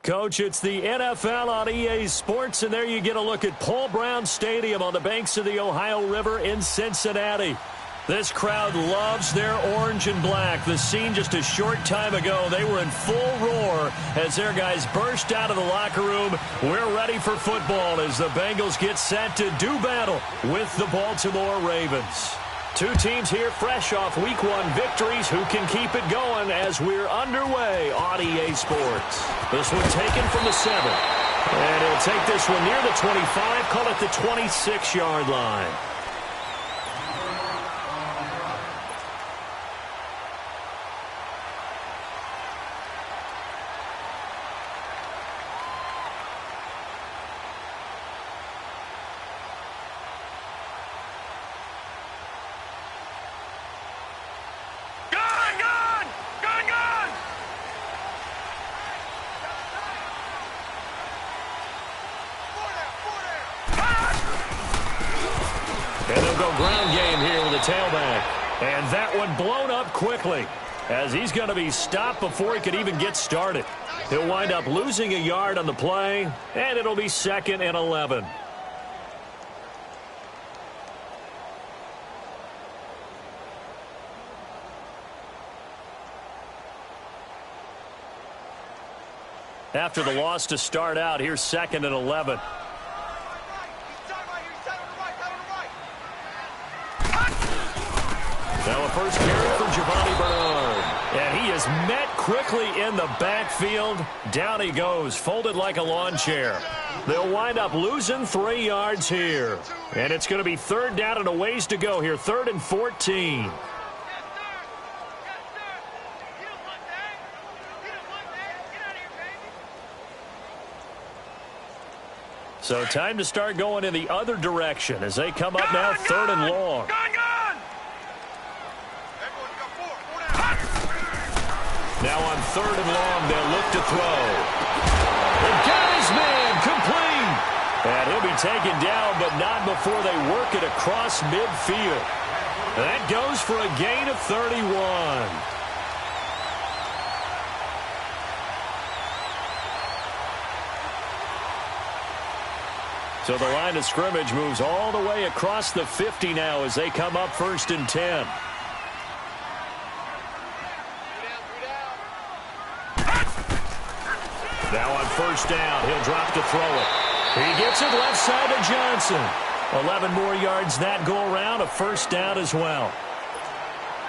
Coach, it's the NFL on EA Sports, and there you get a look at Paul Brown Stadium on the banks of the Ohio River in Cincinnati. This crowd loves their orange and black. The scene just a short time ago, they were in full roar as their guys burst out of the locker room. We're ready for football as the Bengals get set to do battle with the Baltimore Ravens. Two teams here fresh off Week 1 victories. Who can keep it going as we're underway on EA Sports? This one taken from the 7. And he'll take this one near the 25, call it the 26-yard line. Ground game here with a tailback. And that one blown up quickly as he's going to be stopped before he could even get started. He'll wind up losing a yard on the play, and it'll be 2nd and 11. After the loss to start out, here's 2nd and 11. Now a first carry for Giovanni Bernard. And he is met quickly in the backfield. Down he goes, folded like a lawn chair. They'll wind up losing 3 yards here. And it's going to be 3rd down and a ways to go here. 3rd and 14. So time to start going in the other direction as they come up now 3rd and long. Now on 3rd and long, they'll look to throw. They've got his man complete. And he'll be taken down, but not before they work it across midfield. That goes for a gain of 31. So the line of scrimmage moves all the way across the 50 now as they come up 1st and 10. Now on 1st down, he'll drop to throw it. He gets it left side to Johnson. 11 more yards that go around, a 1st down as well.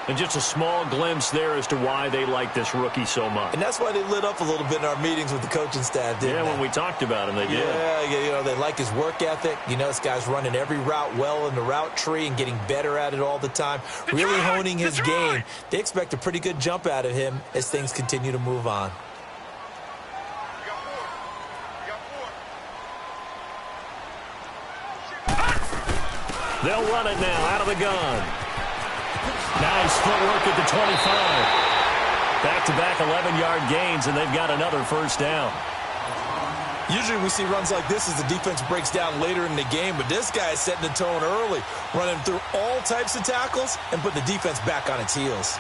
And just a small glimpse there as to why they like this rookie so much. And that's why they lit up a little bit in our meetings with the coaching staff, didn't they? When we talked about him, they did. Yeah, you know, they like his work ethic. You know, this guy's running every route well in the route tree and getting better at it all the time. Really honing his game. They expect a pretty good jump out of him as things continue to move on. They'll run it now out of the gun. Nice footwork at the 25. Back-to-back 11-yard gains, and they've got another 1st down. Usually we see runs like this as the defense breaks down later in the game, but this guy is setting the tone early, running through all types of tackles and put the defense back on its heels.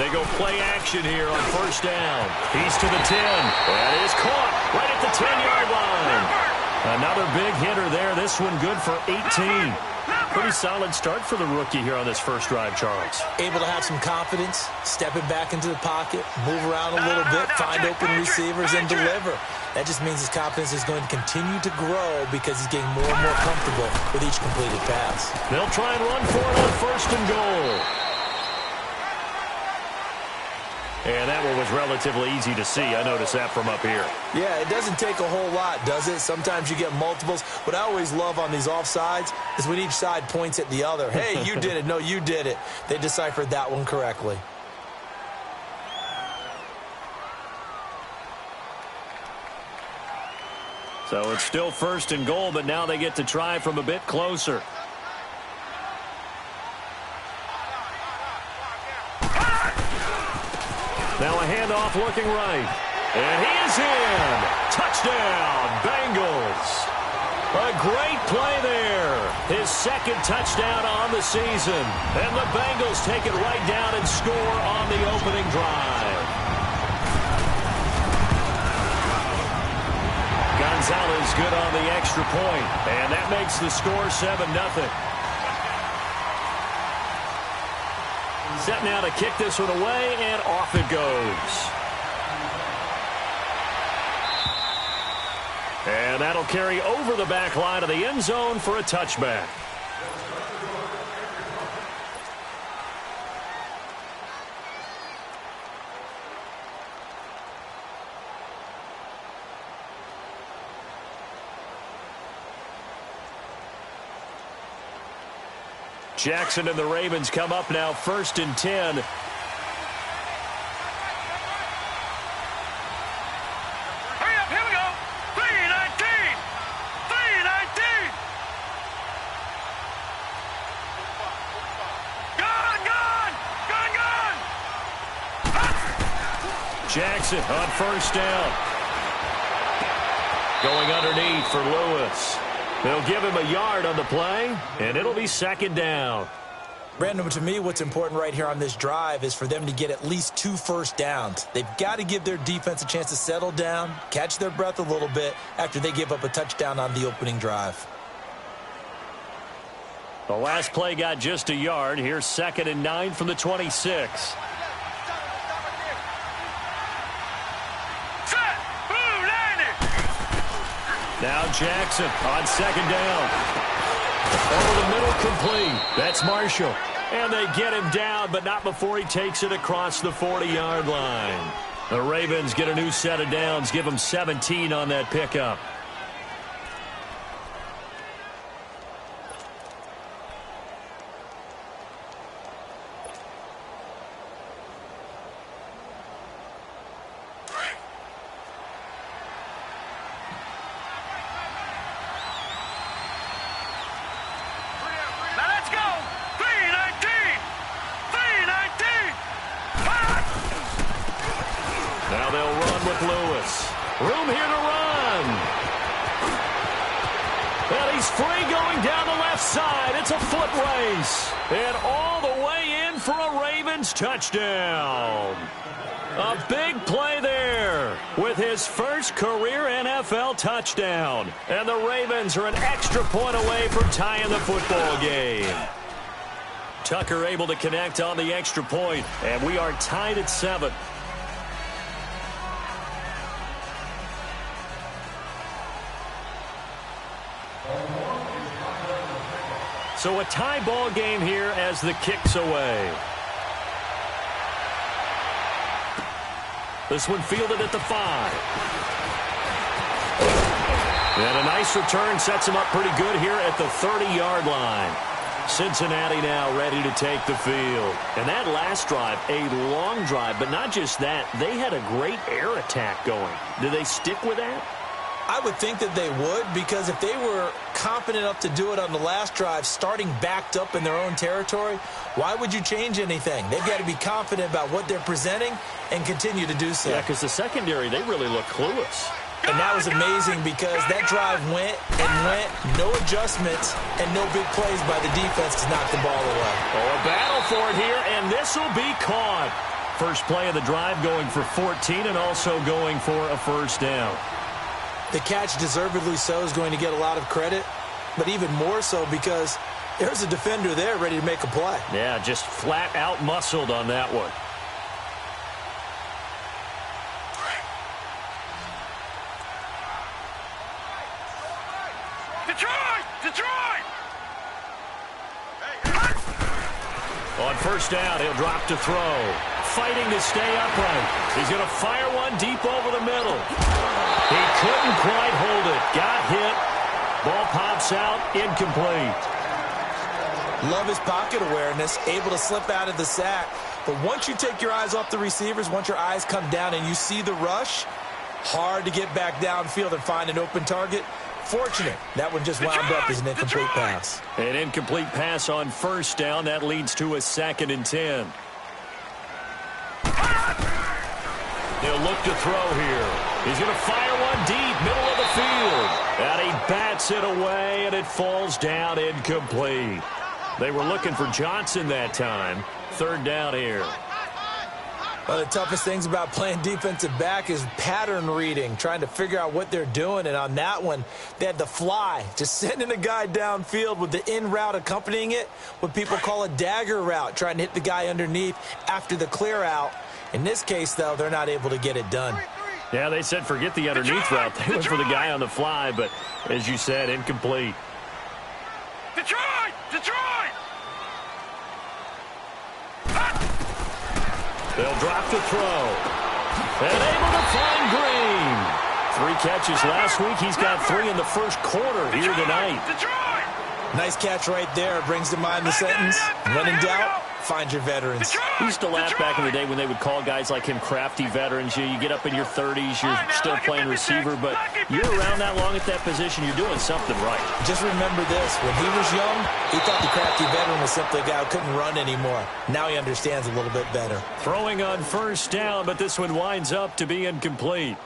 They go play action here on 1st down. He's to the 10. That is caught right at the 10-yard line. Another big hitter there. This one good for 18. Pretty solid start for the rookie here on this first drive, Charles. Able to have some confidence, stepping back into the pocket, move around a little bit, find open receivers, and deliver. That just means his confidence is going to continue to grow because he's getting more and more comfortable with each completed pass. They'll try and run for it on 1st and goal. And that one was relatively easy to see. I noticed that from up here. Yeah, it doesn't take a whole lot, does it? Sometimes you get multiples. What I always love on these offsides is when each side points at the other. Hey, you did it. No, you did it. They deciphered that one correctly. So it's still 1st and goal, but now they get to try from a bit closer. Now a handoff looking right. And he is in. Touchdown, Bengals. A great play there. His 2nd touchdown on the season. And the Bengals take it right down and score on the opening drive. Gonzalez good on the extra point. And that makes the score 7-0. Set now to kick this one away, and off it goes. And that'll carry over the back line of the end zone for a touchback. Jackson and the Ravens come up now 1st and 10. Here we go. 3-19. 3-19. Gone. Jackson on 1st down. Going underneath for Lewis. They'll give him a yard on the play, and it'll be 2nd down. Brandon, to me, what's important right here on this drive is for them to get at least 2 first downs. They've got to give their defense a chance to settle down, catch their breath a little bit after they give up a touchdown on the opening drive. The last play got just a yard. Here's 2nd and 9 from the 26. Now Jackson on 2nd down. Over the middle, complete. That's Marshall. And they get him down, but not before he takes it across the 40-yard line. The Ravens get a new set of downs, give them 17 on that pickup. Now they'll run with Lewis. Room here to run. And he's free going down the left side. It's a foot race. And all the way in for a Ravens touchdown. A big play there with his first career NFL touchdown. And the Ravens are an extra point away from tying the football game. Tucker able to connect on the extra point, and we are tied at 7. So a tie ball game here as the kick's away. This one fielded at the 5. And a nice return sets him up pretty good here at the 30-yard line. Cincinnati now ready to take the field. And that last drive, a long drive, but not just that. They had a great air attack going. Do they stick with that? I would think that they would, because if they were confident enough to do it on the last drive, starting backed up in their own territory, why would you change anything? They've got to be confident about what they're presenting and continue to do so. Yeah, because the secondary, they really look clueless. And that was amazing because that drive went and went, no adjustments, and no big plays by the defense to knock the ball away. Oh, a battle for it here, and this will be caught. First play of the drive going for 14 and also going for a first down. The catch, deservedly so, is going to get a lot of credit, but even more so because there's a defender there ready to make a play. Yeah, just flat out muscled on that one. Detroit! On first down, he'll drop to throw. Fighting to stay upright. He's going to fire one deep over the middle. He couldn't quite hold it. Got hit. Ball pops out. Incomplete. Love his pocket awareness, able to slip out of the sack. But once you take your eyes off the receivers, once your eyes come down and you see the rush, Hard to get back downfield and find an open target. Fortunate, that one just wound up as an incomplete pass. An incomplete pass on first down. That leads to a 2nd and 10. He'll look to throw here. He's going to fire one deep, middle of the field. And he bats it away, and it falls down incomplete. They were looking for Johnson that time. 3rd down here. One of the toughest things about playing defensive back is pattern reading, trying to figure out what they're doing. And on that one, they had the fly, just sending a guy downfield with the in route accompanying it, what people call a dagger route, trying to hit the guy underneath after the clear out. In this case, though, they're not able to get it done. Yeah, they said forget the underneath route. They went for the guy on the fly, but as you said, incomplete. Detroit! Detroit! They'll drop the throw. And able to find Green. 3 catches last week. He's got 3 in the first quarter here tonight. Detroit! Nice catch right there. Brings to mind the sentence, when in doubt, find your veterans. We used to laugh back in the day when they would call guys like him crafty veterans. You get up in your 30s, you're still playing receiver, but you're around that long at that position, you're doing something right. Just remember this. When he was young, he thought the crafty veteran was simply a guy who couldn't run anymore. Now he understands a little bit better. Throwing on first down, but this one winds up to be incomplete.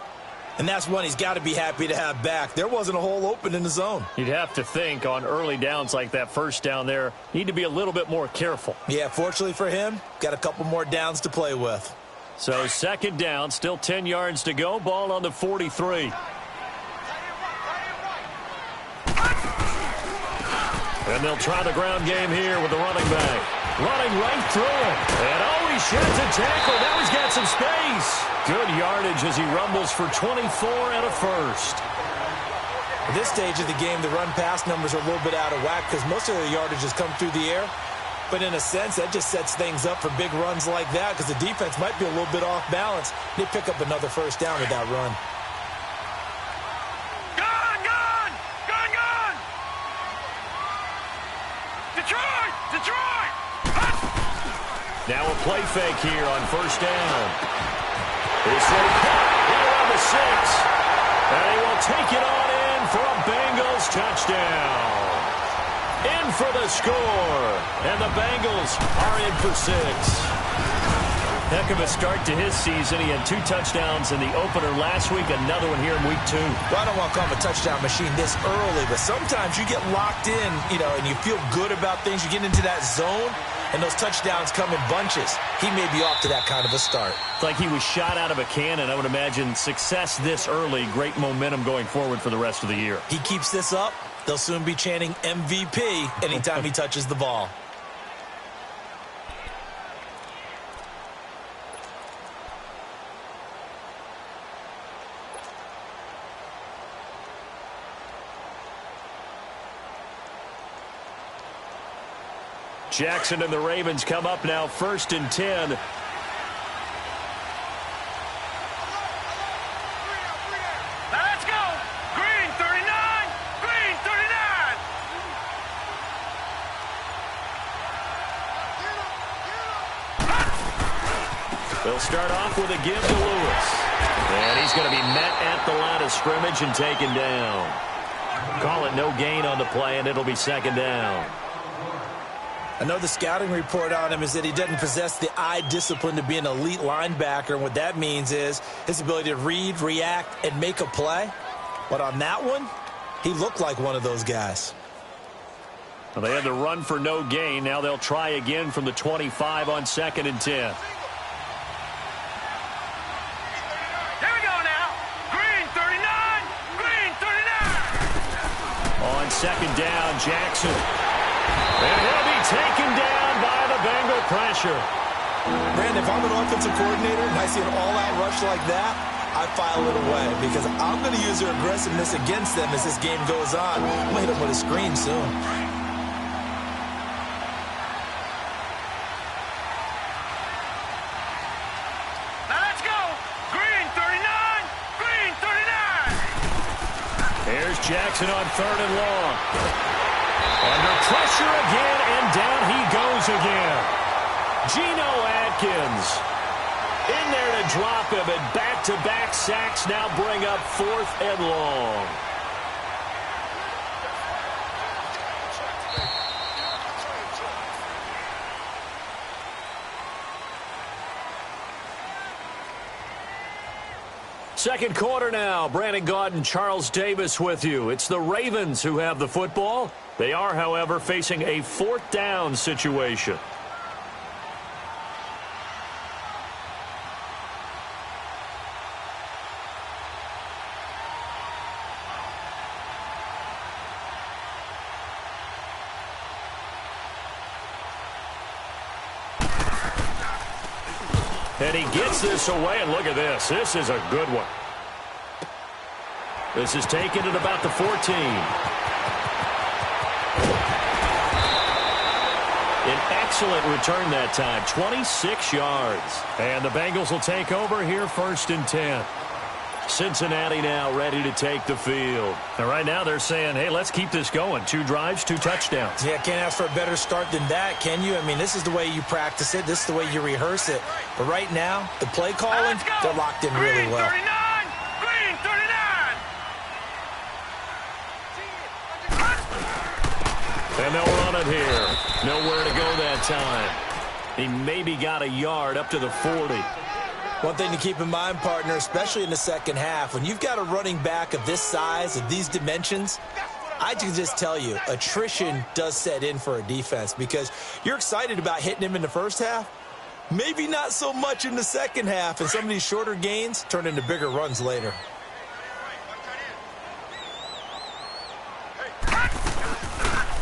And that's one he's got to be happy to have back. There wasn't a hole open in the zone. You'd have to think on early downs like that first down there, need to be a little bit more careful. Yeah, fortunately for him, got a couple more downs to play with. So 2nd down, still 10 yards to go, ball on the 43. And they'll try the ground game here with the running back. Running right through it. And oh, he sheds a tackle. Now he's got some space. Good yardage as he rumbles for 24 and a first. At this stage of the game, the run-pass numbers are a little bit out of whack because most of the yardage has come through the air. But in a sense, that just sets things up for big runs like that because the defense might be a little bit off balance. They pick up another first down with that run. Gone! Gone! Gone! Gone! Detroit! Detroit! Now a play fake here on first down. He's thrown here on the 6. And he will take it on in for a Bengals touchdown. In for the score. And the Bengals are in for 6. Heck of a start to his season. He had 2 touchdowns in the opener last week, another one here in week 2. Well, I don't want to call him a touchdown machine this early, but sometimes you get locked in, and you feel good about things. You get into that zone, and those touchdowns come in bunches. He may be off to that kind of a start. It's like he was shot out of a cannon. I would imagine success this early, great momentum going forward for the rest of the year. He keeps this up, they'll soon be chanting MVP anytime he touches the ball. Jackson and the Ravens come up now 1st and 10. Let's go! Green 39! Green 39! They'll start off with a give to Lewis. And he's going to be met at the line of scrimmage and taken down. Call it no gain on the play, and it'll be 2nd down. I know the scouting report on him is that he doesn't possess the eye discipline to be an elite linebacker. And what that means is his ability to read, react, and make a play. But on that one, he looked like one of those guys. Well, they had the run for no gain. Now they'll try again from the 25 on 2nd and 10. Here we go now. Green 39! Green 39! On 2nd down, Jackson. And he'll be taken down by the Bengal pressure. Brandon, if I'm an offensive coordinator and I see an all-out rush like that, I file it away because I'm going to use their aggressiveness against them as this game goes on. I'm going to hit them with a screen soon. Now let's go. Green 39! Green 39! Here's Jackson on 3rd and long. Under pressure again, and down he goes again. Geno Atkins. In there to drop him, and back-to-back sacks now bring up 4th and long. Second quarter now. Brandon Gaud and Charles Davis with you. It's the Ravens who have the football. They are, however, facing a 4th down situation. And he gets this away, and look at this. This is a good one. This is taken at about the 14. An excellent return that time, 26 yards. And the Bengals will take over here 1st and 10. Cincinnati now ready to take the field. And right now they're saying, hey, let's keep this going. 2 drives, 2 touchdowns. Yeah, can't ask for a better start than that, can you? I mean, this is the way you practice it. This is the way you rehearse it. But right now, the play calling, they're locked in really well. Green 39! Green 39! And they'll run it here. Nowhere to go that time. He maybe got a yard up to the 40. One thing to keep in mind, partner, especially in the second half, when you've got a running back of this size, of these dimensions, I can just tell you, attrition does set in for a defense because you're excited about hitting him in the first half, maybe not so much in the second half, and some of these shorter gains turn into bigger runs later.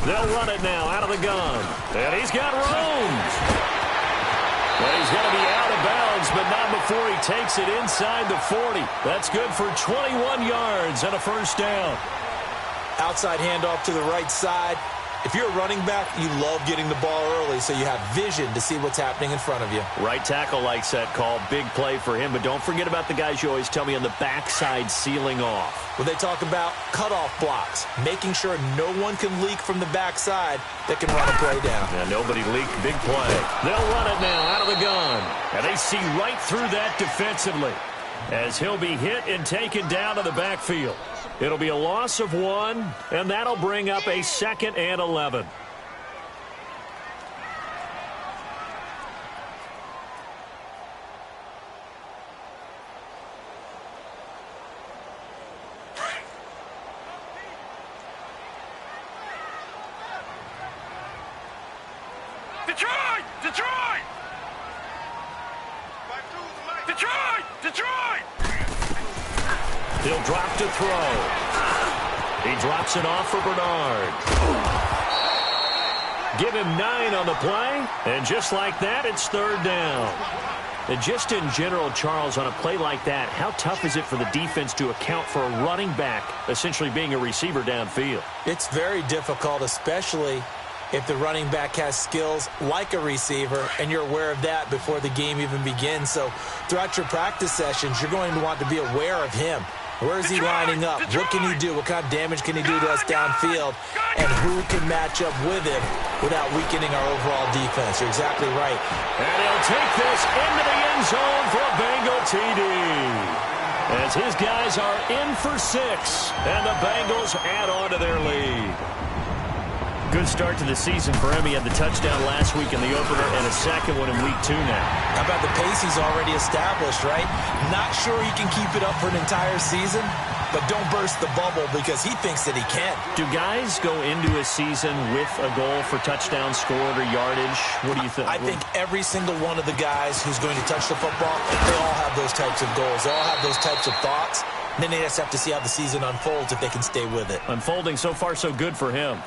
They'll run it now out of the gun. And he's got room. Well, he's going to be out of bounds, but not before he takes it inside the 40. That's good for 21 yards and a 1st down. Outside handoff to the right side. If you're a running back, you love getting the ball early so you have vision to see what's happening in front of you. Right tackle likes that call. Big play for him, but don't forget about the guys you always tell me on the backside sealing off. When they talk about cutoff blocks, making sure no one can leak from the backside that can run a play down. Yeah, nobody leaked. Big play. They'll run it now out of the gun. And they see right through that defensively as he'll be hit and taken down to the backfield. It'll be a loss of 1, and that'll bring up a 2nd and 11. Detroit! Detroit! Detroit! Detroit! He'll drop to throw. He drops it off for Bernard. Give him 9 on the play, and just like that, it's 3rd down. And just in general, Charles, on a play like that, how tough is it for the defense to account for a running back essentially being a receiver downfield? It's very difficult, especially if the running back has skills like a receiver, and you're aware of that before the game even begins. So throughout your practice sessions, you're going to want to be aware of him. Where is he lining up? What can he do? What kind of damage can he do to us downfield? And who can match up with him without weakening our overall defense? You're exactly right. And he'll take this into the end zone for a Bengal TD. As his guys are in for 6, and the Bengals add on to their lead. Good start to the season for him. He had the touchdown last week in the opener and a second one in week 2 now. How about the pace he's already established, right? Not sure he can keep it up for an entire season, but don't burst the bubble because he thinks that he can. Do guys go into a season with a goal for touchdown scored or yardage? What do you think? I think every single one of the guys who's going to touch the football, they all have those types of goals. They all have those types of thoughts. And then they just have to see how the season unfolds if they can stay with it. Unfolding so far so good for him.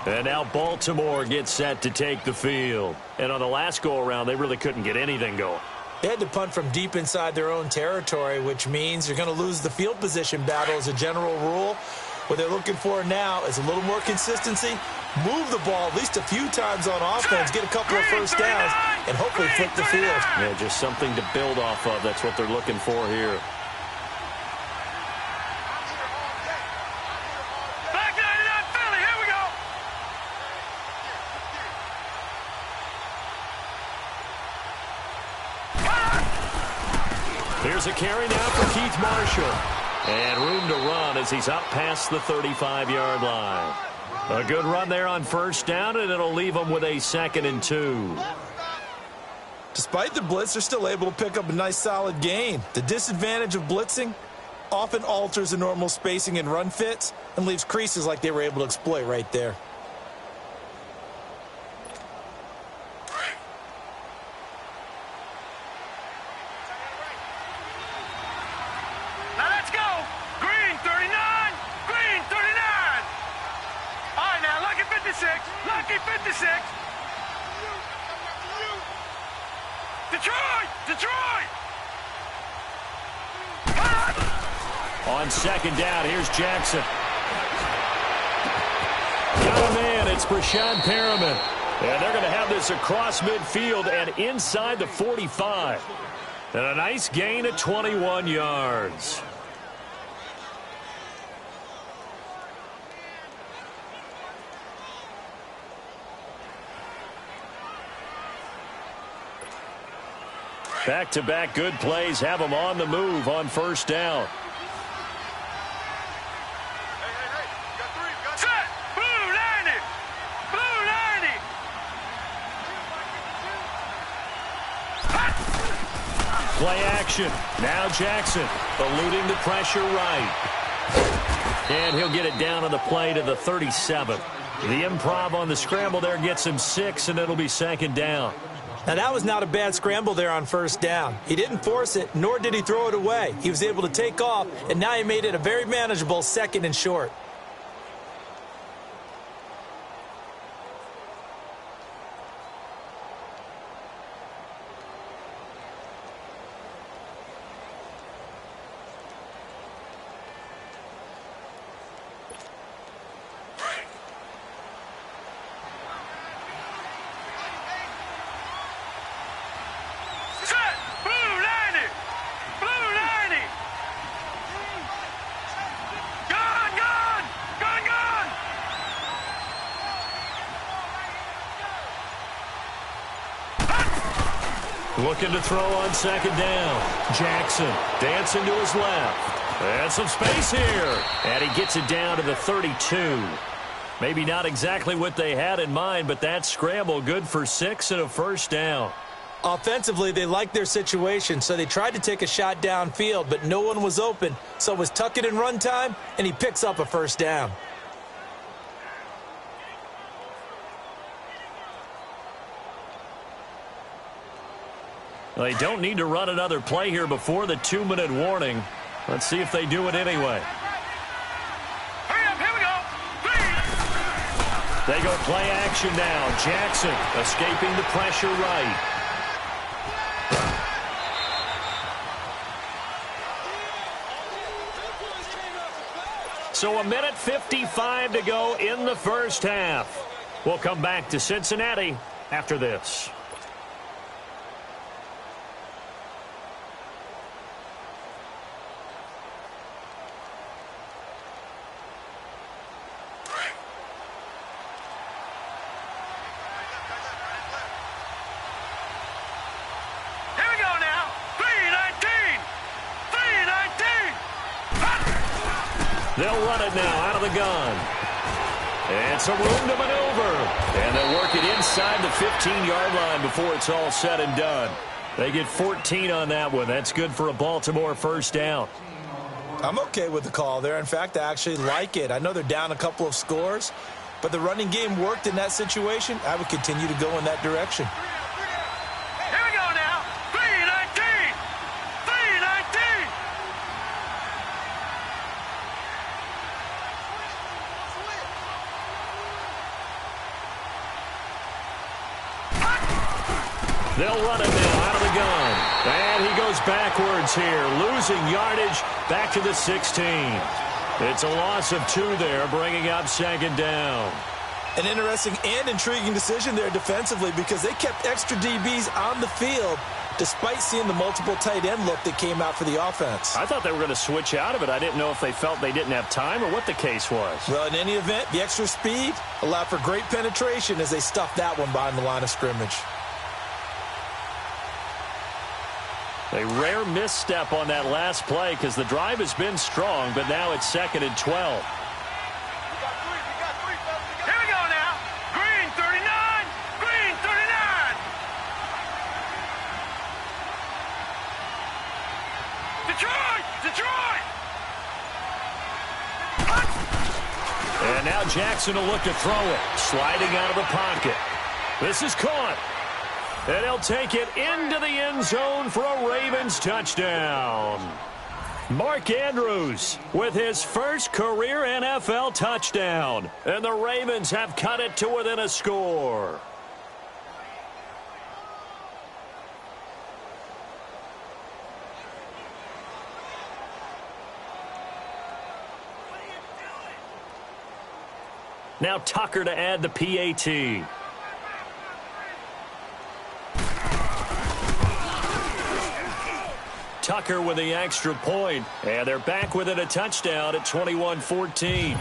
And now Baltimore gets set to take the field. And on the last go-around, they really couldn't get anything going. They had to punt from deep inside their own territory, which means you're going to lose the field position battle as a general rule. What they're looking for now is a little more consistency, move the ball at least a few times on offense, get a couple of first downs, and hopefully flip the field. Yeah, just something to build off of. That's what they're looking for here. Here's a carry now for Keith Marshall. And room to run as he's up past the 35-yard line. A good run there on first down, and it'll leave them with a 2nd and 2. Despite the blitz, they're still able to pick up a nice solid gain. The disadvantage of blitzing often alters the normal spacing and run fits and leaves creases like they were able to exploit right there. Now let's go. Green 39. Green 39. All right, now lucky 56. Lucky 56. Detroit! Detroit! On 2nd down, here's Jackson. Got a man, it's Brashad Perriman. And they're going to have this across midfield and inside the 45. And a nice gain of 21 yards. Back-to-back good plays have them on the move on first down. Set! Blue 90! Blue 90! Play action. Now Jackson eluding the pressure right. And he'll get it down on the play to the 37. The improv on the scramble there gets him 6, and it'll be 2nd down. Now, that was not a bad scramble there on first down. He didn't force it, nor did he throw it away. He was able to take off, and now he made it a very manageable 2nd and short. Looking to throw on 2nd down. Jackson dancing to his left. And some space here. And he gets it down to the 32. Maybe not exactly what they had in mind, but that scramble good for 6 and a first down. Offensively, they liked their situation, so they tried to take a shot downfield, but no one was open. So it was tuck it and run time, and he picks up a first down. They don't need to run another play here before the 2-minute warning. Let's see if they do it anyway. Hurry up, here we go. Please. They go play action now. Jackson escaping the pressure right. So 1:55 to go in the first half. We'll come back to Cincinnati after this. They'll run it now out of the gun. And some room to maneuver. And they'll work it inside the 15-yard line before it's all said and done. They get 14 on that one. That's good for a Baltimore first down. I'm okay with the call there. In fact, I actually like it. I know they're down a couple of scores, but the running game worked in that situation. I would continue to go in that direction. Here we go now. 3-19. 3-19. They'll run it now out of the gun. And he goes backwards here, losing yardage back to the 16. It's a loss of 2 there, bringing up 2nd down. An interesting and intriguing decision there defensively because they kept extra DBs on the field despite seeing the multiple tight end look that came out for the offense. I thought they were going to switch out of it. I didn't know if they felt they didn't have time or what the case was. Well, in any event, the extra speed allowed for great penetration as they stuffed that one behind the line of scrimmage. A rare misstep on that last play because the drive has been strong, but now it's 2nd and 12. Here we go now. Green 39. Green 39. Detroit. Detroit. And now Jackson will look to throw it. Sliding out of the pocket. This is caught. And he'll take it into the end zone for a Ravens touchdown. Mark Andrews with his first career NFL touchdown. And the Ravens have cut it to within a score. Now Tucker to add the PAT. Tucker with the extra point, and they're back within a touchdown at 21-14.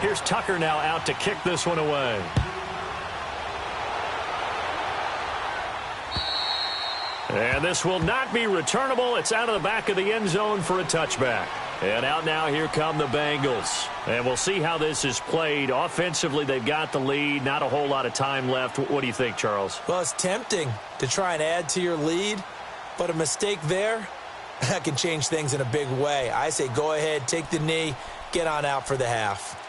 Here's Tucker now out to kick this one away. And this will not be returnable. It's out of the back of the end zone for a touchback. And out now, here come the Bengals. And we'll see how this is played. Offensively, they've got the lead. Not a whole lot of time left. What do you think, Charles? Well, it's tempting to try and add to your lead, but a mistake there, that can change things in a big way. I say go ahead, take the knee, get on out for the half.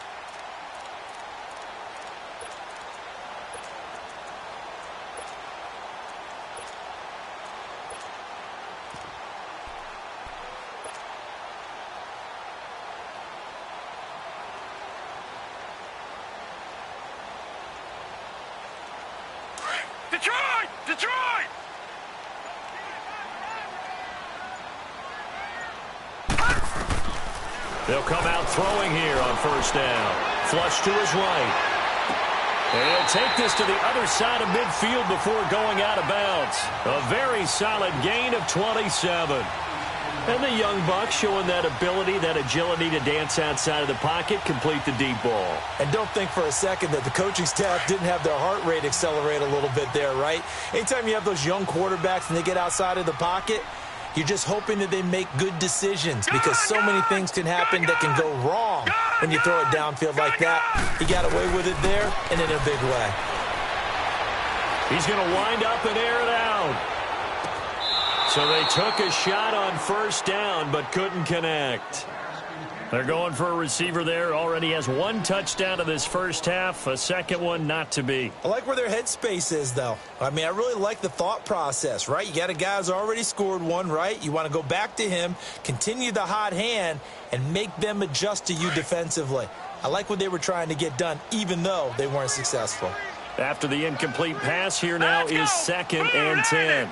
Detroit! Detroit! They'll come out throwing here on first down. Flush to his right. And he'll take this to the other side of midfield before going out of bounds. A very solid gain of 27. And the young buck showing that ability, that agility to dance outside of the pocket, complete the deep ball. And don't think for a second that the coaching staff didn't have their heart rate accelerate a little bit there, right? Anytime you have those young quarterbacks and they get outside of the pocket, you're just hoping that they make good decisions because so many things can happen that can go wrong when you throw it downfield like that. He got away with it there and in a big way. He's going to wind up and air it out. So they took a shot on first down but couldn't connect. They're going for a receiver there. Already has one touchdown in this first half. A second one not to be. I like where their headspace is, though. I mean, I really like the thought process, right? You got a guy who's already scored one, right? You want to go back to him, continue the hot hand, and make them adjust to you defensively. I like what they were trying to get done, even though they weren't successful. After the incomplete pass, here now is 2nd and 10.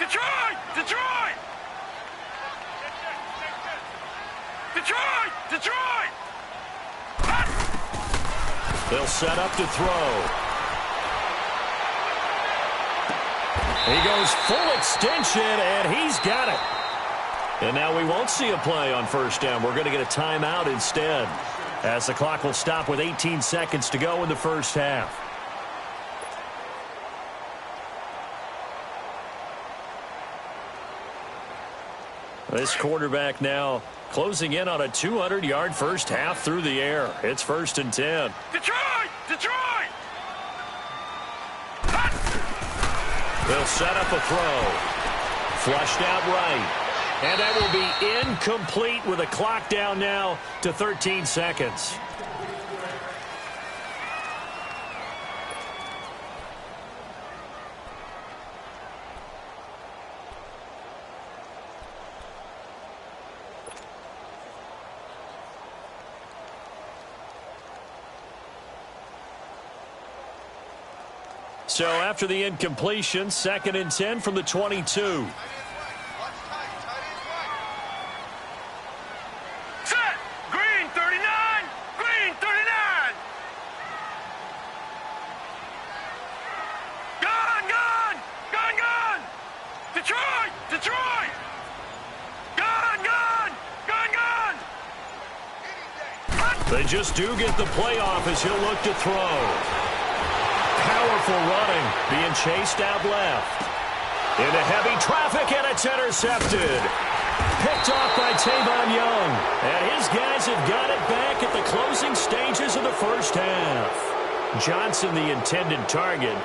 Detroit! Detroit! Detroit! Detroit! They'll set up to throw. He goes full extension, and he's got it. And now we won't see a play on first down. We're going to get a timeout instead, as the clock will stop with 18 seconds to go in the first half. This quarterback now closing in on a 200-yard first half through the air. It's 1st and 10. Detroit! Detroit! They'll set up a throw. Flushed out right. And that will be incomplete with a clock down now to 13 seconds. So after the incompletion, 2nd and 10 from the 22. Set! Green 39! Green 39! Gone! Gone! Gone! Gone! Detroit! Detroit! Gone! Gone! Gone! Gone! They just do get the playoff as he'll look to throw. Powerful running, being chased out left. Into heavy traffic, and it's intercepted. Picked off by Tavon Young. And his guys have got it back at the closing stages of the first half. Johnson, the intended target.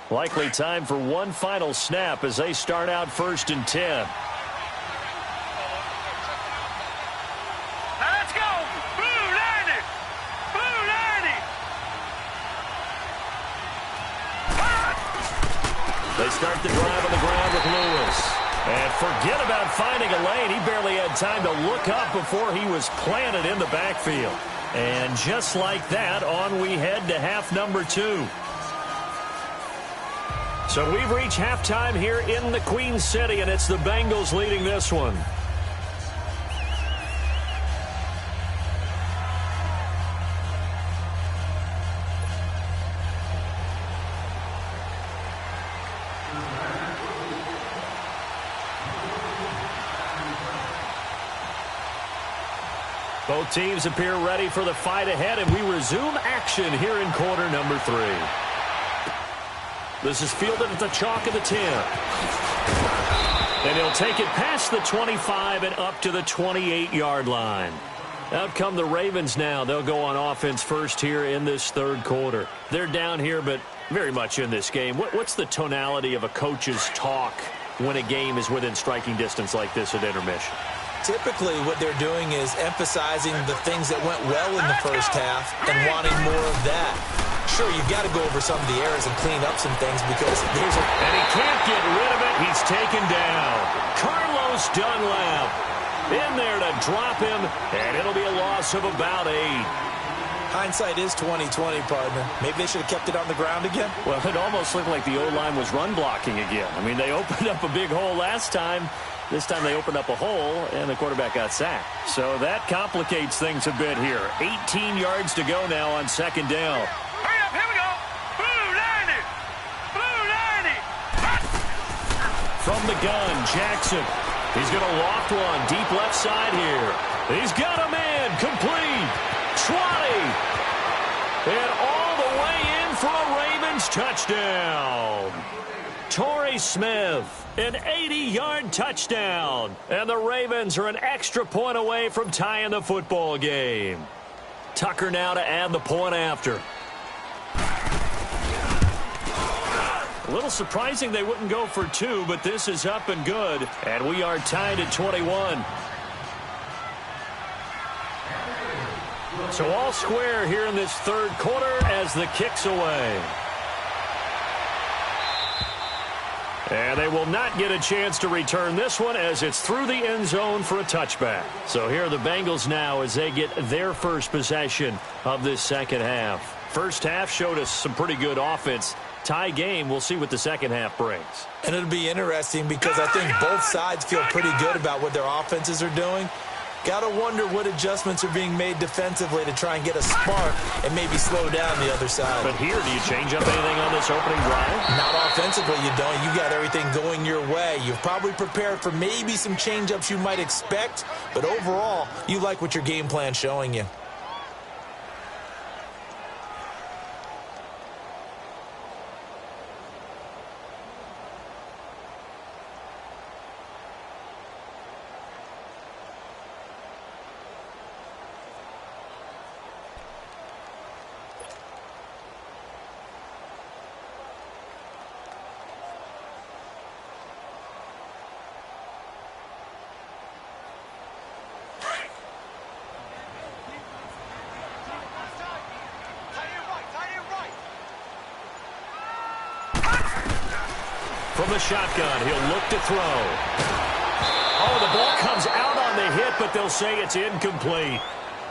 Likely time for one final snap as they start out 1st and 10. Now let's go. Blue 90. Blue 90. They start the drive on the ground with Lewis. And forget about finding a lane. He barely had time to look up before he was planted in the backfield. And just like that, on we head to half number 2. So we've reached halftime here in the Queen City, and it's the Bengals leading this one. Both teams appear ready for the fight ahead, and we resume action here in quarter number 3. This is fielded at the chalk of the 10. And he'll take it past the 25 and up to the 28-yard line. Out come the Ravens now. They'll go on offense first here in this third quarter. They're down here, but very much in this game. What's the tonality of a coach's talk when a game is within striking distance like this at intermission? Typically, what they're doing is emphasizing the things that went well in the first half and wanting more of that. Sure, you've got to go over some of the errors and clean up some things because there's a... And he can't get rid of it. He's taken down. Carlos Dunlap in there to drop him, and it'll be a loss of about 8. Hindsight is 20/20, partner. Maybe they should have kept it on the ground again. Well, it almost looked like the O-line was run blocking again. I mean, they opened up a big hole last time. This time they opened up a hole, and the quarterback got sacked. So that complicates things a bit here. 18 yards to go now on second down. Hurry up, here we go. Blue 90. Blue 90. From the gun, Jackson. He's going to loft one deep left side here. He's got a man complete. 20. And all the way in for a Ravens touchdown. Torrey Smith, an 80-yard touchdown. And the Ravens are an extra point away from tying the football game. Tucker now to add the point after. A little surprising they wouldn't go for 2, but this is up and good. And we are tied at 21. So all square here in this third quarter as the kick's away. And they will not get a chance to return this one as it's through the end zone for a touchback. So here are the Bengals now as they get their first possession of this second half. First half showed us some pretty good offense. Tie game, we'll see what the second half brings. And it'll be interesting because I think both sides feel pretty good about what their offenses are doing. Got to wonder what adjustments are being made defensively to try and get a spark and maybe slow down the other side. But here, do you change up anything on this opening drive? Not offensively, you don't. You got everything going your way. You've probably prepared for maybe some change-ups you might expect, but overall, you like what your game plan's showing you. From the shotgun, he'll look to throw. Oh, the ball comes out on the hit, but they'll say it's incomplete.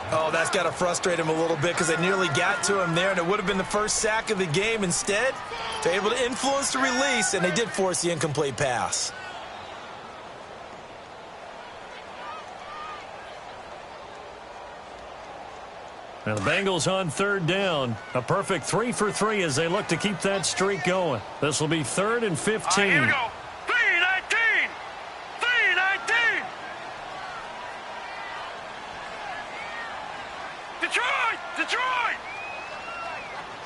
Oh, that's got to frustrate him a little bit because they nearly got to him there, and it would have been the first sack of the game. Instead, they're able to influence the release, and they did force the incomplete pass. Now the Bengals on third down. A perfect 3 for 3 as they look to keep that streak going. This will be 3rd and 15. All right, here we go. 3-19. 3-19. Detroit! Detroit!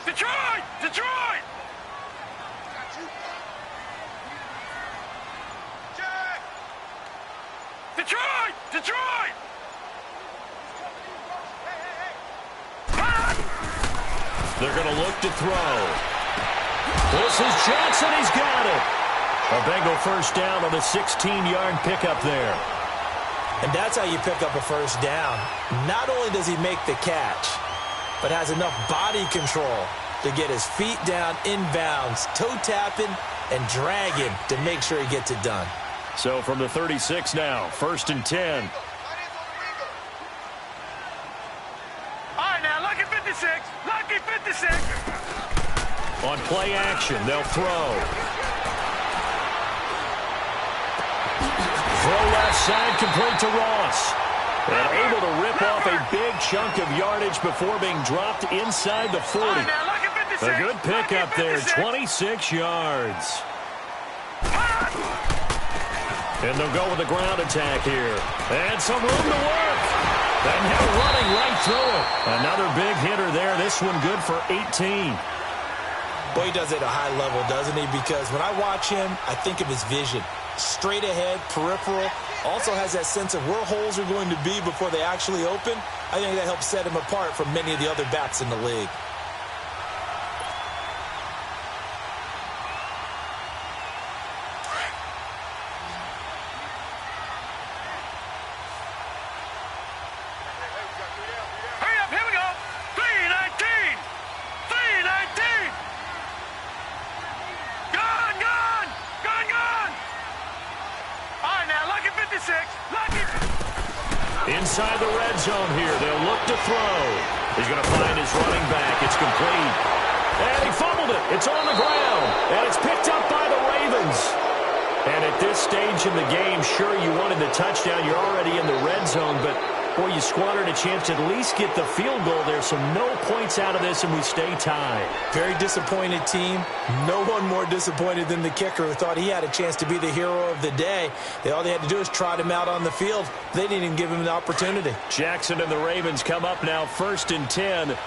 Detroit! Detroit! Detroit! Detroit! They're going to look to throw. This is Johnson. He's got it. A Bengal first down on a 16-yard pickup there. And that's how you pick up a first down. Not only does he make the catch, but has enough body control to get his feet down inbounds, toe tapping and dragging to make sure he gets it done. So from the 36 now, 1st and 10. All right, now, lucky 56. Lucky 56. On play action, they'll throw. Throw left side, complete to Ross. And able to rip off a big chunk of yardage before being dropped inside the 40. All right, now, lucky 56. A good pickup there, 26 yards. And they'll go with the ground attack here. And some room to work. And now running right through it. Another big hitter there. This one good for 18. Boy, he does it at a high level, doesn't he? Because when I watch him, I think of his vision. Straight ahead, peripheral. Also has that sense of where holes are going to be before they actually open. I think that helps set him apart from many of the other backs in the league. Inside the red zone here. They'll look to throw. He's going to find his running back. It's complete. And he fumbled it. It's on the ground. And it's picked up by the Ravens. And at this stage in the game, sure, you wanted the touchdown. You're already in the red zone. But, boy, you squandered a chance to at least get the field goal there. So no points out of this, and we stay tied. Very disappointed team. No one more disappointed than the kicker who thought he had a chance to be the hero of the day. All they had to do is trot him out on the field. They didn't even give him an opportunity. Jackson and the Ravens come up now 1st and 10.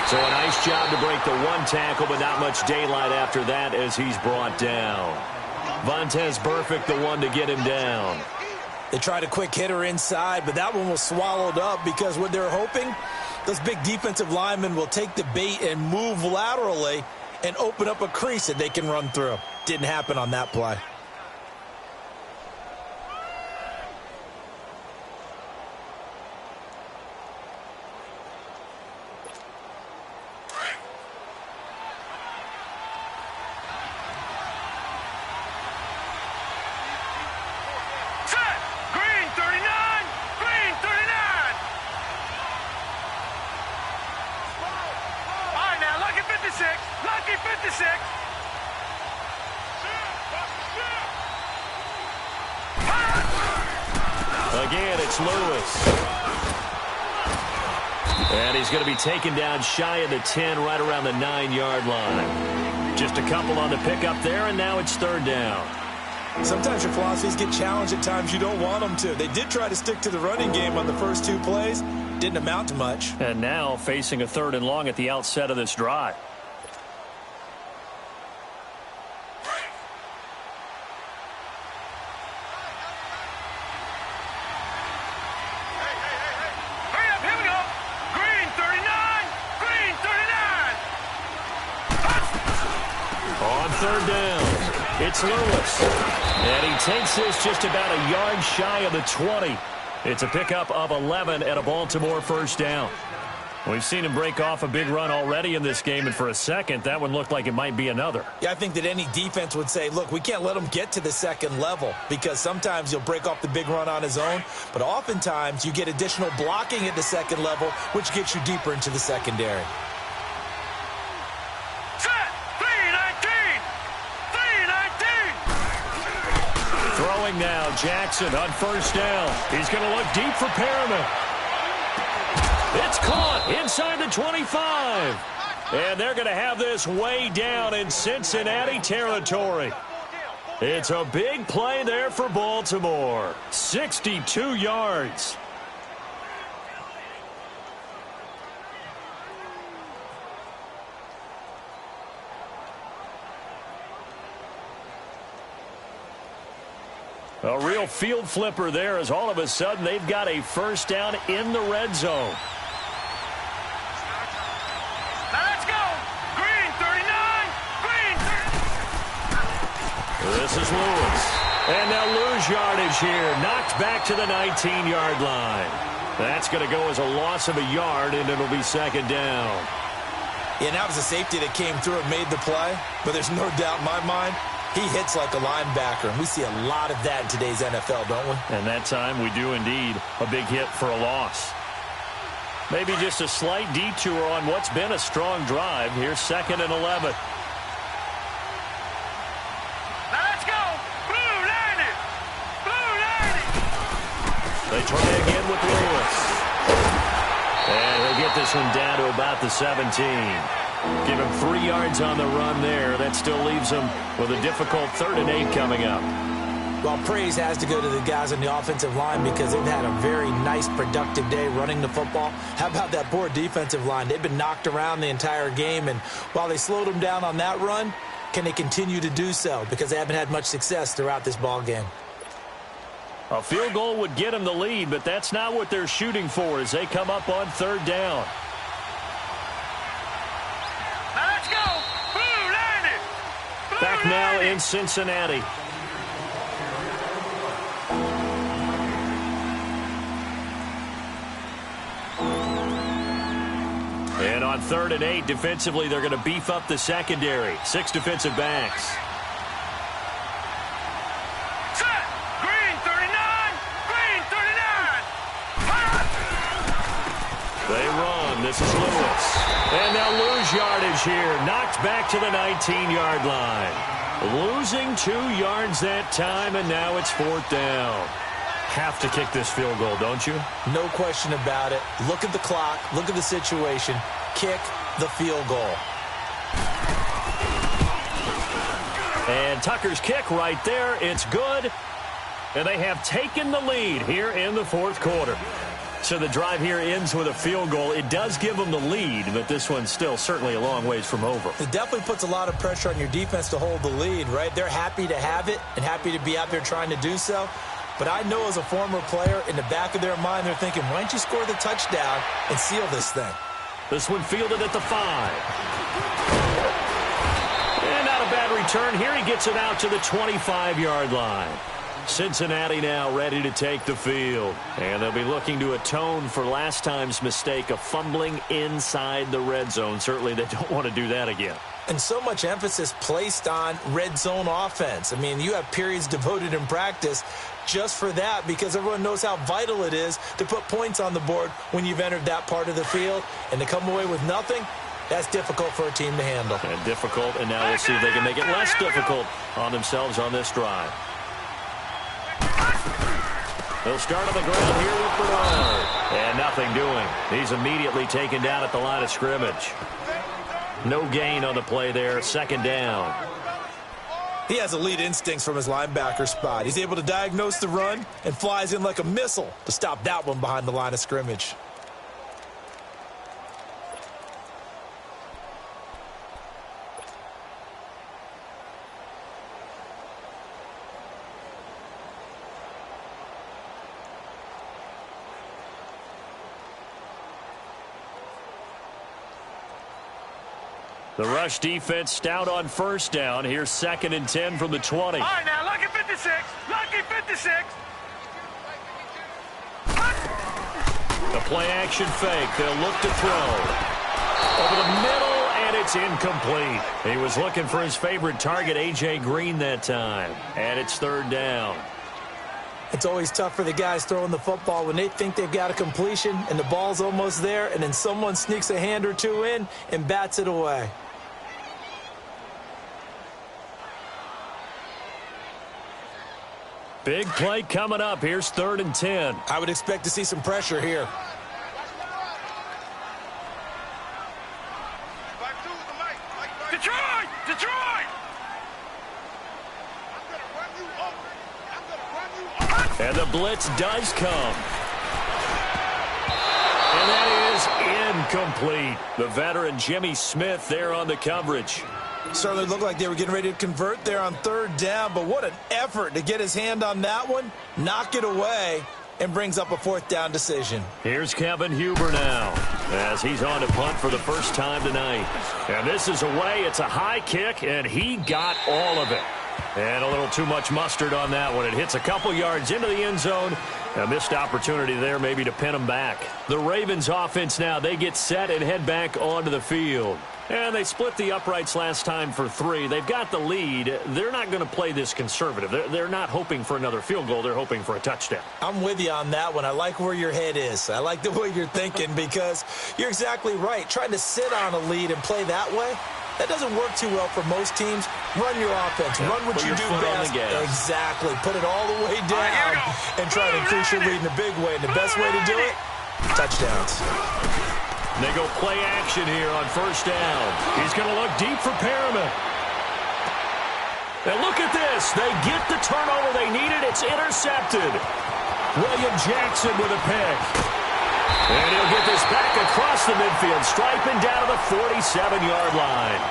So a nice job to break the one tackle, but not much daylight after that as he's brought down. Vontaze Burfict, the one to get him down. They tried a quick hitter inside, but that one was swallowed up because what they're hoping, those big defensive linemen will take the bait and move laterally and open up a crease that they can run through. Didn't happen on that play. Lucky 56. Again, it's Lewis. And he's going to be taken down shy of the 10, right around the 9-yard line. Just a couple on the pickup there, and now it's 3rd down. Sometimes your philosophies get challenged at times you don't want them to. They did try to stick to the running game on the first 2 plays. Didn't amount to much. And now facing a 3rd and long at the outset of this drive. On 3rd down, it's Lewis. And he takes this just about a yard shy of the 20. It's a pickup of 11 and a Baltimore first down. We've seen him break off a big run already in this game, and for a second, that one looked like it might be another. Yeah, I think that any defense would say, look, we can't let him get to the second level because sometimes he'll break off the big run on his own, but oftentimes you get additional blocking at the second level, which gets you deeper into the secondary. Set! 3-19! 3-19! Throwing now, Jackson on first down. He's going to look deep for Perriman. It's caught inside the 25. And they're going to have this way down in Cincinnati territory. It's a big play there for Baltimore. 62 yards. A real field flipper there as all of a sudden they've got a first down in the red zone. This is Lewis. And they'll lose yardage here. Knocked back to the 19-yard line. That's going to go as a loss of a yard, and it'll be second down. Yeah, and that was a safety that came through and made the play. But there's no doubt in my mind, he hits like a linebacker. And we see a lot of that in today's NFL, don't we? And that time we do indeed. A big hit for a loss. Maybe just a slight detour on what's been a strong drive. Here's 2nd and 11. They try again with Lewis. And he'll get this one down to about the 17. Give him 3 yards on the run there. That still leaves him with a difficult 3rd and 8 coming up. Well, praise has to go to the guys on the offensive line because they've had a very nice, productive day running the football. How about that poor defensive line? They've been knocked around the entire game, and while they slowed them down on that run, can they continue to do so? Because they haven't had much success throughout this ball game. A field goal would get them the lead, but that's not what they're shooting for as they come up on 3rd down. Now let's go! Blue landed! Back now in Cincinnati. And on 3rd and 8, defensively, they're going to beef up the secondary. 6 defensive backs. They run. This is Lewis. And they'll lose yardage here. Knocked back to the 19-yard line. Losing 2 yards that time, and now it's 4th down. Have to kick this field goal, don't you? No question about it. Look at the clock. Look at the situation. Kick the field goal. And Tucker's kick right there. It's good. And they have taken the lead here in the 4th quarter. So the drive here ends with a field goal. It does give them the lead, but this one's still certainly a long ways from over. It definitely puts a lot of pressure on your defense to hold the lead, right? They're happy to have it and happy to be out there trying to do so. But I know as a former player, in the back of their mind, they're thinking, why don't you score the touchdown and seal this thing? This one fielded at the 5. And not a bad return here. He gets it out to the 25-yard line. Cincinnati now ready to take the field. And they'll be looking to atone for last time's mistake of fumbling inside the red zone. Certainly they don't want to do that again. And so much emphasis placed on red zone offense. I mean, you have periods devoted in practice just for that because everyone knows how vital it is to put points on the board when you've entered that part of the field. And to come away with nothing, that's difficult for a team to handle. And difficult, and now we'll see if they can make it less difficult on themselves on this drive. They'll start on the ground here with Bernard. And nothing doing. He's immediately taken down at the line of scrimmage. No gain on the play there. 2nd down. He has elite instincts from his linebacker spot. He's able to diagnose the run and flies in like a missile to stop that one behind the line of scrimmage. The rush defense stout on 1st down. Here's 2nd and 10 from the 20. All right, now, lucky 56. Lucky 56. play action fake. They'll look to throw. Over the middle, and it's incomplete. He was looking for his favorite target, A.J. Green, that time. And it's third down. It's always tough for the guys throwing the football when they think they've got a completion and the ball's almost there, and then someone sneaks a hand or two in and bats it away. Big play coming up. Here's 3rd and 10. I would expect to see some pressure here. Detroit! Detroit! And the blitz does come. And that is incomplete. The veteran Jimmy Smith there on the coverage. Certainly looked like they were getting ready to convert there on 3rd down, but what an effort to get his hand on that one, knock it away, and brings up a 4th down decision. Here's Kevin Huber now as he's on to punt for the first time tonight. And this is away. It's a high kick, and he got all of it. And a little too much mustard on that one. It hits a couple yards into the end zone. A missed opportunity there maybe to pin him back. The Ravens offense now, they get set and head back onto the field. And they split the uprights last time for 3. They've got the lead. They're not going to play this conservative. They're not hoping for another field goal. They're hoping for a touchdown. I'm with you on that one. I like where your head is. I like the way you're thinking because you're exactly right. Trying to sit on a lead and play that way, that doesn't work too well for most teams. Run your offense. Run what you do best. Exactly. Put it all the way down and try to increase your lead in a big way. And the best way to do it, touchdowns. They go play action here on 1st down. He's going to look deep for Perriman. And look at this. They get the turnover they needed. It's intercepted. William Jackson with a pick. And he'll get this back across the midfield, striping down to the 47-yard line.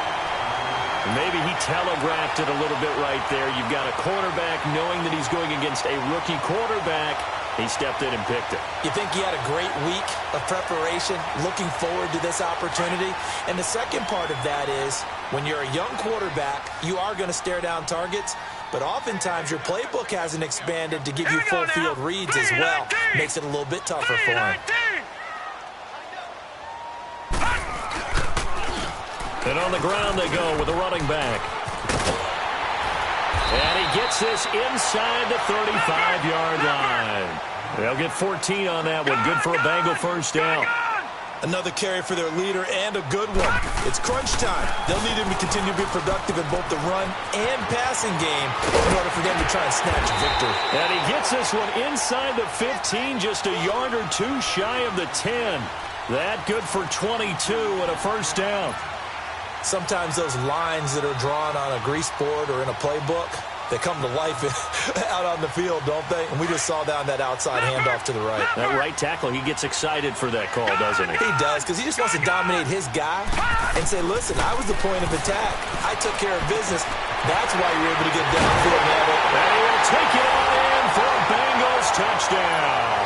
Maybe he telegraphed it a little bit right there. You've got a cornerback knowing that he's going against a rookie quarterback. He stepped in and picked it. You think he had a great week of preparation, looking forward to this opportunity? And the second part of that is, when you're a young quarterback, you are going to stare down targets, but oftentimes your playbook hasn't expanded to give you full field reads as well. Makes it a little bit tougher for him. And on the ground they go with a running back. And he gets this inside the 35-yard line. They'll get 14 on that one. Good for a Bengal 1st down. Another carry for their leader and a good one. It's crunch time. They'll need him to continue to be productive in both the run and passing game in order for them to try and snatch a victory. And he gets this one inside the 15, just a yard or two shy of the 10. That good for 22 and a 1st down. Sometimes those lines that are drawn on a grease board or in a playbook, they come to life out on the field, don't they? And we just saw that on that outside handoff to the right. That right tackle, he gets excited for that call, doesn't he? He does, because he just wants to dominate his guy and say, listen, I was the point of attack. I took care of business. That's why you're able to get downfield and have it. And he'll take it on in for a Bengals touchdown.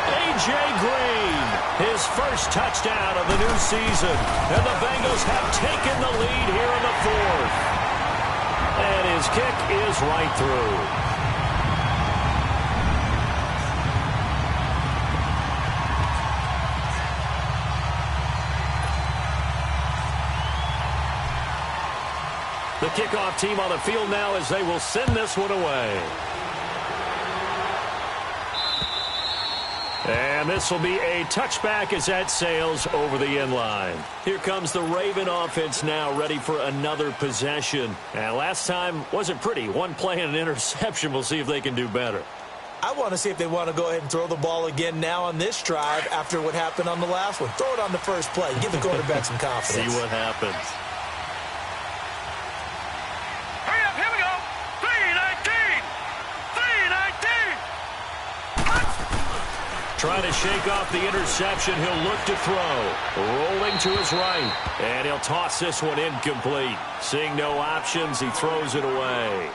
A.J. Green, his first touchdown of the new season. And the Bengals have taken the lead here in the 4th. And his kick is right through. The kickoff team on the field now as they will send this one away. And this will be a touchback as that sails over the end line. Here comes the Raven offense now, ready for another possession. And last time wasn't pretty. One play and an interception. We'll see if they can do better. I want to see if they want to go ahead and throw the ball again now on this drive after what happened on the last one. Throw it on the first play. Give the quarterback some confidence. See what happens. Hurry up, here we go. 319. 319. Trying to shake off the interception. He'll look to throw. Rolling to his right. And he'll toss this one incomplete. Seeing no options, he throws it away.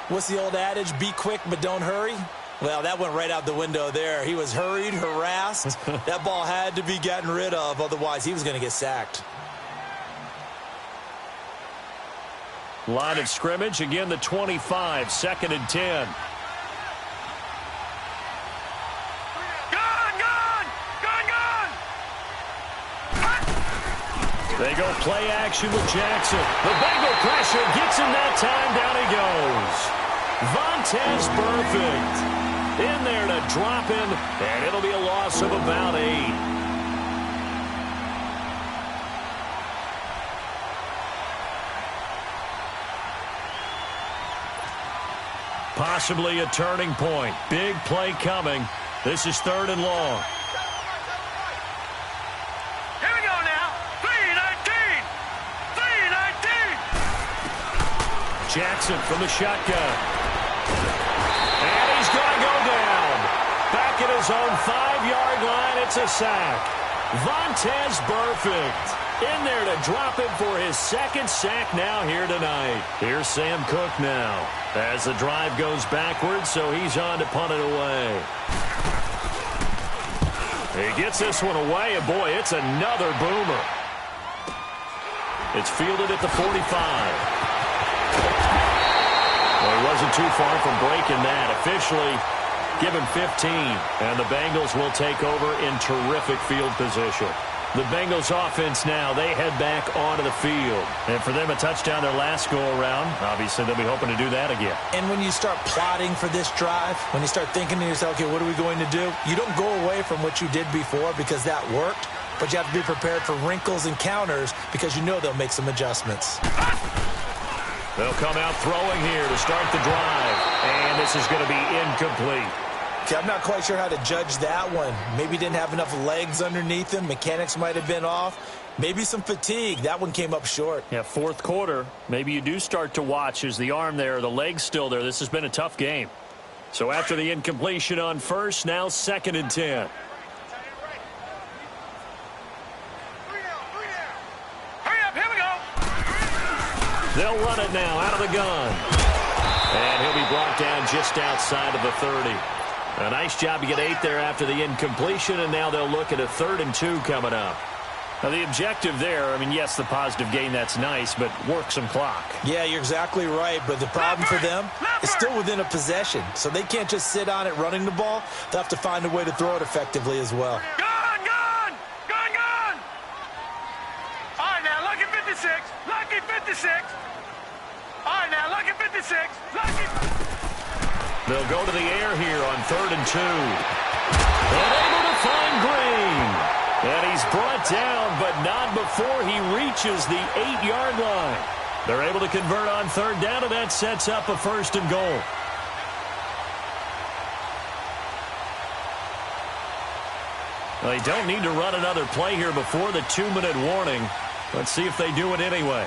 What's the old adage? Be quick, but don't hurry. Well, that went right out the window there. He was hurried, harassed. That ball had to be gotten rid of. Otherwise, he was going to get sacked. Line of scrimmage. Again, the 25. 2nd and 10. Go! They go play action with Jackson. The Bengal pressure gets him that time. Down he goes. Vontaze Burfict in there to drop him, and it'll be a loss of about 8. Possibly a turning point. Big play coming. This is 3rd and long. Here we go now. 3-19. 3-19. Jackson from the shotgun. And he's going to go down. Back at his own 5-yard line. It's a sack. Vontaze Burfict in there to drop him for his 2nd sack now here tonight. Here's Sam Cook now as the drive goes backwards, so he's on to punt it away. He gets this one away, and boy, it's another boomer. It's fielded at the 45. Well, he wasn't too far from breaking that. Officially, give him 15, and the Bengals will take over in terrific field position. The Bengals offense now, they head back onto the field. And for them, a touchdown their last go-around. Obviously, they'll be hoping to do that again. And when you start plotting for this drive, when you start thinking to yourself, okay, what are we going to do? You don't go away from what you did before because that worked, but you have to be prepared for wrinkles and counters because you know they'll make some adjustments. They'll come out throwing here to start the drive, and this is going to be incomplete. I'm not quite sure how to judge that one. Maybe didn't have enough legs underneath him. Mechanics might have been off. Maybe some fatigue. That one came up short. Yeah, 4th quarter. Maybe you do start to watch. Is the arm there, the leg's still there? This has been a tough game. So after the incompletion on 1st, now 2nd and 10. Hurry up, here we go. They'll run it now out of the gun. And he'll be brought down just outside of the 30. A nice job to get 8 there after the incompletion, and now they'll look at a 3rd and 2 coming up. Now, the objective there, I mean, yes, the positive gain, that's nice, but work some clock. Yeah, you're exactly right, but the problem for them is still within a possession, so they can't just sit on it running the ball. They'll have to find a way to throw it effectively as well. Gone, gone, gone, gone. All right, now, lucky 56, lucky 56. All right, now, lucky 56, lucky. They'll go to the air here on 3rd and 2. And able to find Green. And he's brought down, but not before he reaches the 8-yard line. They're able to convert on 3rd down, and that sets up a 1st and goal. Well, they don't need to run another play here before the 2-minute warning. Let's see if they do it anyway.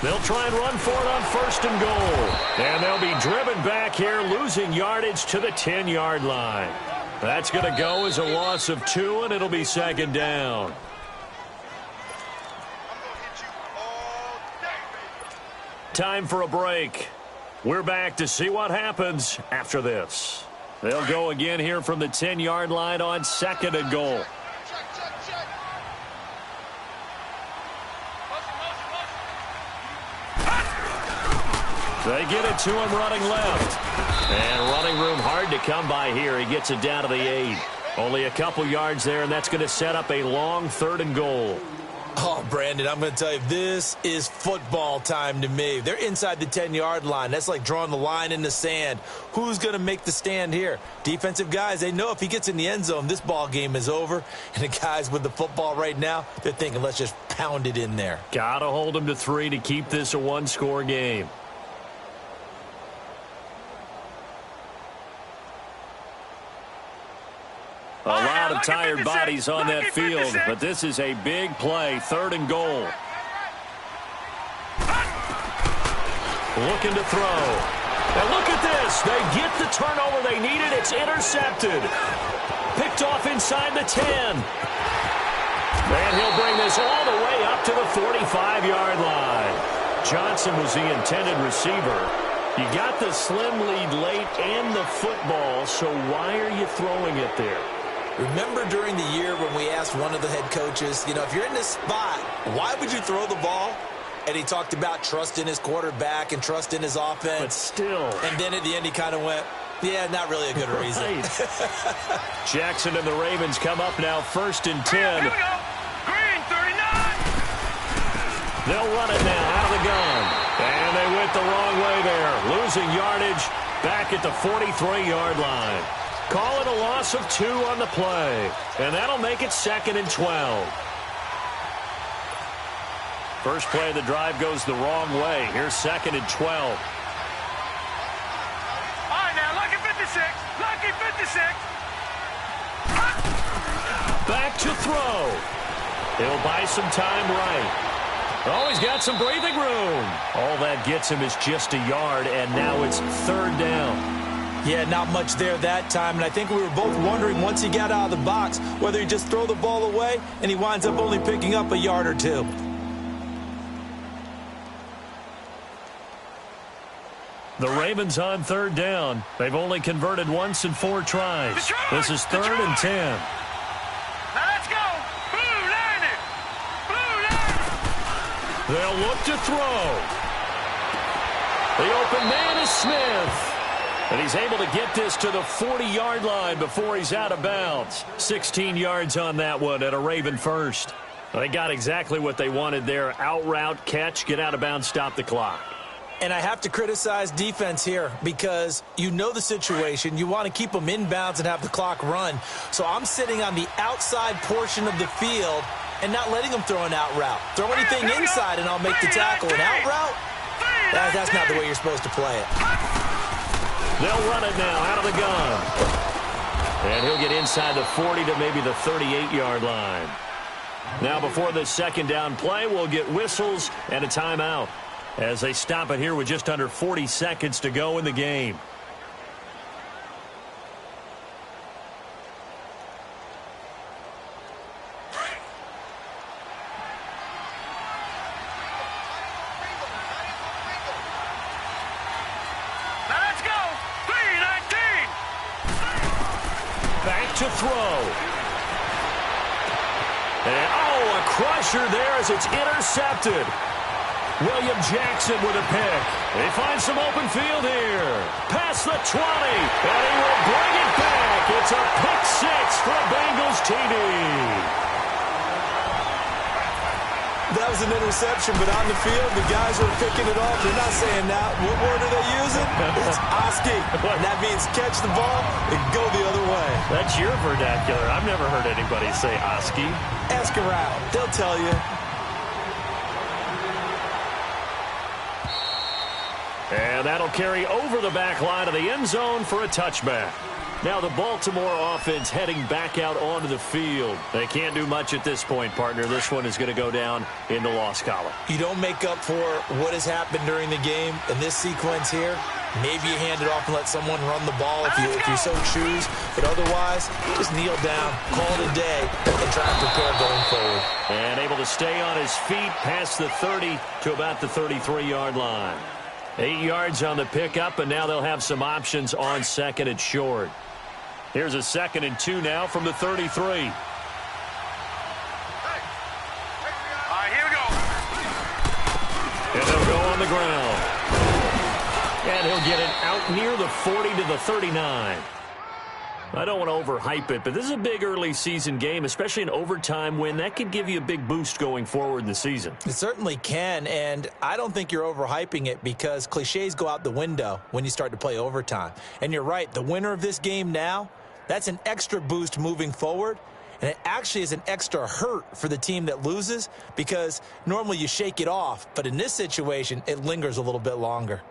They'll try and run for it on 1st and goal. And they'll be driven back here, losing yardage to the 10-yard line. That's going to go as a loss of 2, and it'll be 2nd down. Time for a break. We're back to see what happens after this. They'll go again here from the 10-yard line on 2nd and goal. They get it to him running left. And running room hard to come by here. He gets it down to the 8. Only a couple yards there, and that's going to set up a long 3rd and goal. Oh, Brandon, I'm going to tell you, this is football time to me. They're inside the 10-yard line. That's like drawing the line in the sand. Who's going to make the stand here? Defensive guys, they know if he gets in the end zone, this ball game is over. And the guys with the football right now, they're thinking, let's just pound it in there. Got to hold them to 3 to keep this a 1-score game. A lot of tired bodies on that field, but this is a big play, 3rd and goal. Looking to throw. And look at this. They get the turnover they needed. It's intercepted. Picked off inside the 10. And he'll bring this all the way up to the 45-yard line. Johnson was the intended receiver. You got the slim lead late and the football, so why are you throwing it there? Remember during the year when we asked one of the head coaches, you know, if you're in this spot, why would you throw the ball? And he talked about trust in his quarterback and trust in his offense. But still. And then at the end he kind of went, Yeah, not really a good reason. Right. Jackson and the Ravens come up now 1st and 10. Here we go. Green 39. They'll run it now out of the gun. And they went the wrong way there. Losing yardage back at the 43-yard line. Call it a loss of 2 on the play. And that'll make it 2nd and 12. First play of the drive goes the wrong way. Here's 2nd and 12. All right, now, lucky 56. Lucky 56. Back to throw. He'll buy some time right. Oh, he's got some breathing room. All that gets him is just a yard, and now it's 3rd down. Yeah, not much there that time, and I think we were both wondering once he got out of the box whether he'd just throw the ball away, and he winds up only picking up a yard or 2. The Ravens on 3rd down. They've only converted once in 4 tries. This is 3rd and 10. Now let's go. Blue line it. Blue line it. They'll look to throw. The open man is Smith. And he's able to get this to the 40-yard line before he's out of bounds. 16 yards on that one at a Raven first. They got exactly what they wanted there. Out route, catch, get out of bounds, stop the clock. And I have to criticize defense here because you know the situation. You want to keep them inbounds and have the clock run. So I'm sitting on the outside portion of the field and not letting them throw an out route. Throw anything inside and I'll make the tackle. An out route? That's not the way you're supposed to play it. They'll run it now out of the gun. And he'll get inside the 40 to maybe the 38-yard line. Now before the 2nd down play, we'll get whistles and a timeout as they stop it here with just under 40 seconds to go in the game. Now let's go. 319. Back to throw. And, oh, a crusher there as it's intercepted. William Jackson with a pick. They find some open field here. Past the 20, and he will bring it back. It's a pick 6 for a Bengals TD. That was an interception, but on the field, the guys who are picking it off, they're not saying that. What word are they using? It's Oski. And that means catch the ball and go the other way. That's your vernacular. I've never heard anybody say Oski. Ask around. They'll tell you. And that'll carry over the back line of the end zone for a touchback. Now the Baltimore offense heading back out onto the field. They can't do much at this point, partner. This one is going to go down in the loss column. You don't make up for what has happened during the game in this sequence here. Maybe you hand it off and let someone run the ball if you so choose. But otherwise, just kneel down, call it a day, and try and prepare going forward. And able to stay on his feet past the 30 to about the 33-yard line. 8 yards on the pickup, and now they'll have some options on 2nd and short. Here's a 2nd and 2 now from the 33. All right, here we go. And they'll go on the ground. And he'll get it out near the 40 to the 39. I don't want to overhype it, but this is a big early season game, especially an overtime win. That could give you a big boost going forward in the season. It certainly can, and I don't think you're overhyping it because cliches go out the window when you start to play overtime. And you're right, the winner of this game now, that's an extra boost moving forward, and it actually is an extra hurt for the team that loses because normally you shake it off, but in this situation, it lingers a little bit longer.